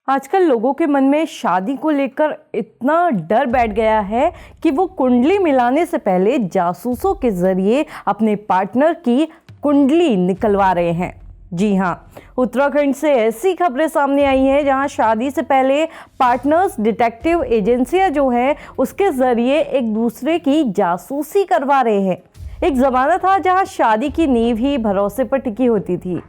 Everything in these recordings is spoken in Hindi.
आजकल लोगों के मन में शादी को लेकर इतना डर बैठ गया है कि वो कुंडली मिलाने से पहले जासूसों के जरिए अपने पार्टनर की कुंडली निकलवा रहे हैं। जी हाँ, उत्तराखंड से ऐसी खबरें सामने आई हैं जहां शादी से पहले पार्टनर्स डिटेक्टिव एजेंसियां जो हैं उसके जरिए एक दूसरे की जासूसी करवा रहे हैं। एक ज़माना था जहां शादी की नींव ही भरोसे पर टिकी होती थी।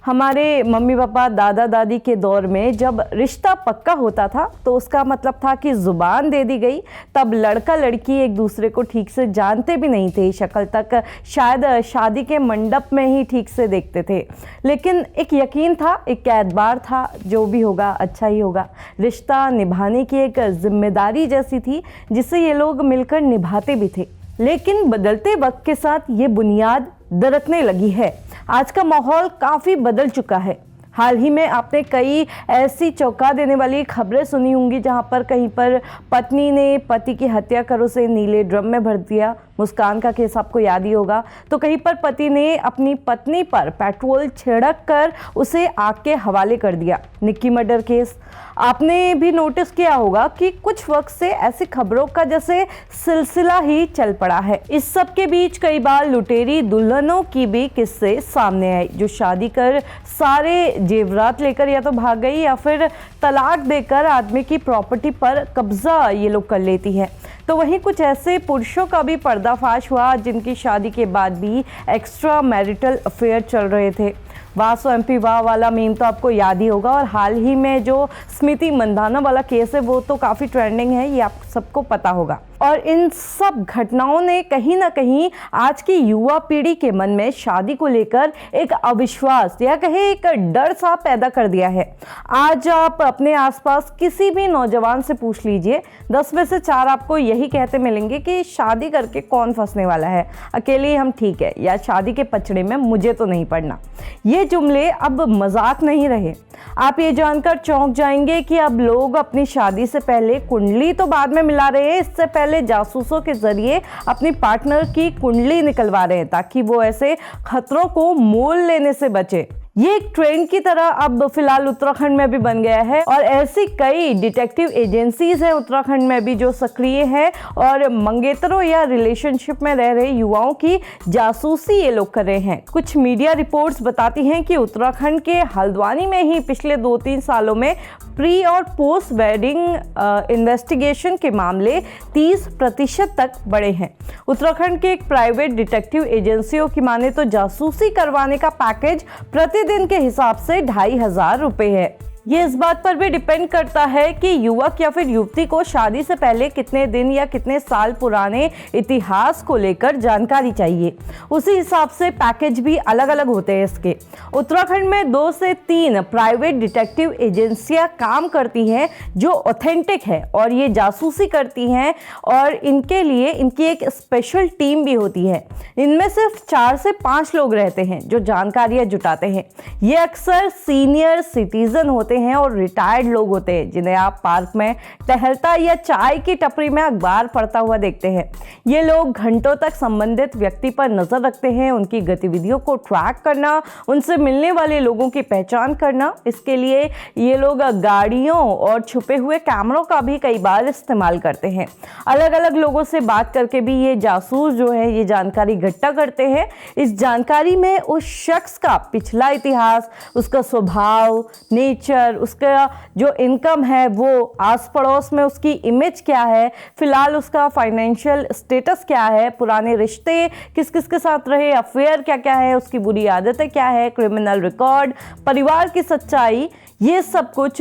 हमारे मम्मी पापा दादा दादी के दौर में जब रिश्ता पक्का होता था तो उसका मतलब था कि ज़ुबान दे दी गई। तब लड़का लड़की एक दूसरे को ठीक से जानते भी नहीं थे, शक्ल तक शायद शादी के मंडप में ही ठीक से देखते थे, लेकिन एक यकीन था, एक एतबार था, जो भी होगा अच्छा ही होगा। रिश्ता निभाने की एक जिम्मेदारी जैसी थी जिसे ये लोग मिलकर निभाते भी थे। लेकिन बदलते वक्त के साथ ये बुनियाद दरकने लगी है। आज का माहौल काफ़ी बदल चुका है। हाल ही में आपने कई ऐसी चौंका देने वाली खबरें सुनी होंगी जहां पर कहीं पर पत्नी ने पति की हत्या कर उसे नीले ड्रम में भर दिया। मुस्कान का केस आपको याद ही होगा। तो कहीं पर पति ने अपनी पत्नी पर पेट्रोल छिड़क कर उसे आग के हवाले कर दिया। निक्की मर्डर केस आपने भी नोटिस किया होगा कि कुछ वक्त से ऐसी खबरों का जैसे सिलसिला ही चल पड़ा है। इस सब के बीच कई बार लुटेरी दुल्हनों की भी किस्से सामने आए जो शादी कर सारे जेवरात लेकर या तो भाग गई या फिर तलाक देकर आदमी की प्रॉपर्टी पर कब्जा ये लोग कर लेती हैं। तो वहीं कुछ ऐसे पुरुषों का भी पर्दाफाश हुआ जिनकी शादी के बाद भी एक्स्ट्रा मैरिटल अफेयर चल रहे थे। वासो एमपी वाह वाला मीम तो आपको याद ही होगा, और हाल ही में जो स्मृति मंदाना वाला केस है वो तो काफ़ी ट्रेंडिंग है, ये आप सबको पता होगा। और इन सब घटनाओं ने कहीं ना कहीं आज की युवा पीढ़ी के मन में शादी को लेकर एक अविश्वास या कहे एक डर सा पैदा कर दिया है। आज आप अपने आसपास किसी भी नौजवान से पूछ लीजिए, 10 में से 4 आपको यही कहते मिलेंगे कि शादी करके कौन फंसने वाला है, अकेले ही हम ठीक है, या शादी के पचड़े में मुझे तो नहीं पड़ना। ये जुमले अब मजाक नहीं रहे। आप ये जानकर चौंक जाएंगे कि अब लोग अपनी शादी से पहले कुंडली तो बाद में मिला रहे हैं, इससे पहले जासूसों के जरिए अपनी पार्टनर की कुंडली निकलवा रहे हैं ताकि वो ऐसे खतरों को मोल लेने से बचे। ये एक ट्रेंड की तरह अब फिलहाल उत्तराखंड में भी बन गया है, और ऐसी कई डिटेक्टिव एजेंसीज हैं उत्तराखंड में भी जो सक्रिय है और मंगेतरों या रिलेशनशिप में रह रहे युवाओं की जासूसी ये लोग कर रहे हैं। कुछ मीडिया रिपोर्ट्स बताती हैं कि उत्तराखंड के हल्द्वानी में ही पिछले 2-3 सालों में प्री और पोस्ट वेडिंग इन्वेस्टिगेशन के मामले 30% तक बढ़े हैं। उत्तराखंड के एक प्राइवेट डिटेक्टिव एजेंसियों की माने तो जासूसी करवाने का पैकेज प्रतिदिन के हिसाब से 2500 रुपए है। ये इस बात पर भी डिपेंड करता है कि युवक या फिर युवती को शादी से पहले कितने दिन या कितने साल पुराने इतिहास को लेकर जानकारी चाहिए। उसी हिसाब से पैकेज भी अलग अलग होते हैं इसके। उत्तराखंड में 2 से 3 प्राइवेट डिटेक्टिव एजेंसियां काम करती हैं जो ऑथेंटिक है और ये जासूसी करती हैं, और इनके लिए इनकी एक स्पेशल टीम भी होती है। इनमें सिर्फ 4 से 5 लोग रहते हैं जो जानकारियां जुटाते हैं। ये अक्सर सीनियर सिटीजन होते हैं और रिटायर्ड लोग होते हैं जिन्हें आप पार्क में टहलता या चाय की टपरी में अखबार पढ़ता हुआ देखते हैं। ये लोग घंटों तक संबंधित व्यक्ति पर नजर रखते हैं, उनकी गतिविधियों को ट्रैक करना, उनसे मिलने वाले लोगों की पहचान करना। इसके लिए ये लोग गाड़ियों और छुपे हुए कैमरों का भी कई बार इस्तेमाल करते हैं। अलग अलग लोगों से बात करके भी ये जासूस जो है ये जानकारी इकट्ठा करते हैं। इस जानकारी में उस शख्स का पिछला इतिहास, उसका स्वभाव, नेचर, उसका जो इनकम है, वो आस पड़ोस में उसकी इमेज क्या है, फिलहाल उसका फाइनेंशियल स्टेटस क्या है, पुराने रिश्ते किस किस के साथ रहे, अफेयर क्या क्या है, उसकी बुरी आदतें क्या है, क्रिमिनल रिकॉर्ड, परिवार की सच्चाई, ये सब कुछ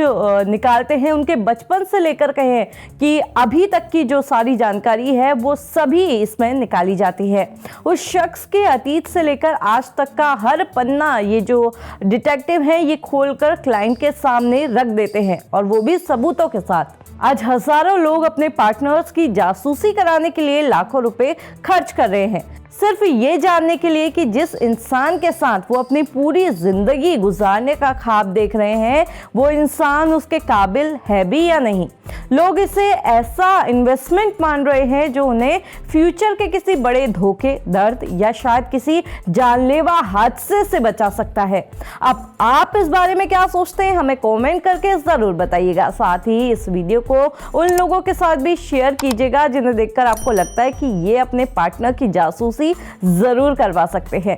निकालते हैं। उनके बचपन से लेकर कहें कि अभी तक की जो सारी जानकारी है वो सभी इसमें निकाली जाती है। उस शख्स के अतीत से लेकर आज तक का हर पन्ना ये जो डिटेक्टिव हैं ये खोलकर क्लाइंट के सामने रख देते हैं, और वो भी सबूतों के साथ। आज हजारों लोग अपने पार्टनर्स की जासूसी कराने के लिए लाखों रुपए खर्च कर रहे हैं। सिर्फ ये जानने के लिए कि जिस इंसान के साथ वो अपनी पूरी जिंदगी गुजारने का ख्वाब देख रहे हैं वो इंसान उसके काबिल है भी या नहीं। लोग इसे ऐसा इन्वेस्टमेंट मान रहे हैं जो उन्हें फ्यूचर के किसी बड़े धोखे, दर्द या शायद किसी जानलेवा हादसे से बचा सकता है। अब आप इस बारे में क्या सोचते हैं हमें कमेंट करके जरूर बताइएगा। साथ ही इस वीडियो को उन लोगों के साथ भी शेयर कीजिएगा जिन्हें देखकर आपको लगता है कि ये अपने पार्टनर की जासूसी जरूर करवा सकते हैं।